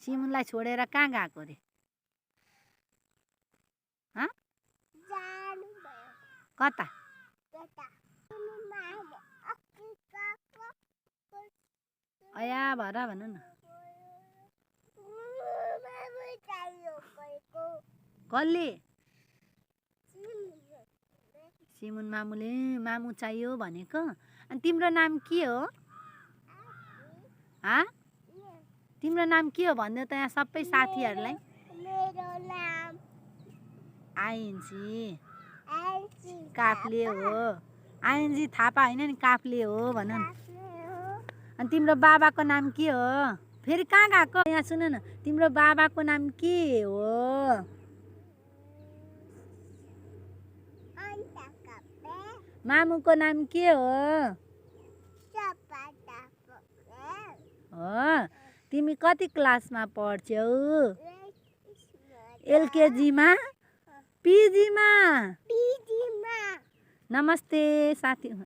सिमुनलाई छोडेर कहाँ गएको रे? कता? अया भरा भन न। कसले? सिमुन मामुले मामु चाहियो भनेको। अनि तिम्रो नाम के हो? तिम्रो नाम के हो भन्दै त यहाँ सबै साथीहरूलाई। मेरो नाम आइएनजी काफ्ले हो। आइएनजी थापा होइन नि, काफ्ले हो भन न। अनि तिम्रो बाबाको नाम के हो? फेरि कहाँ गएको? यहाँ सुन न, तिम्रो बाबाको नाम के हो? मामुको नाम के हो? तिमी कति क्लासमा पढ्छौ? एलकेजीमा? पिजीमा? नमस्ते साथी।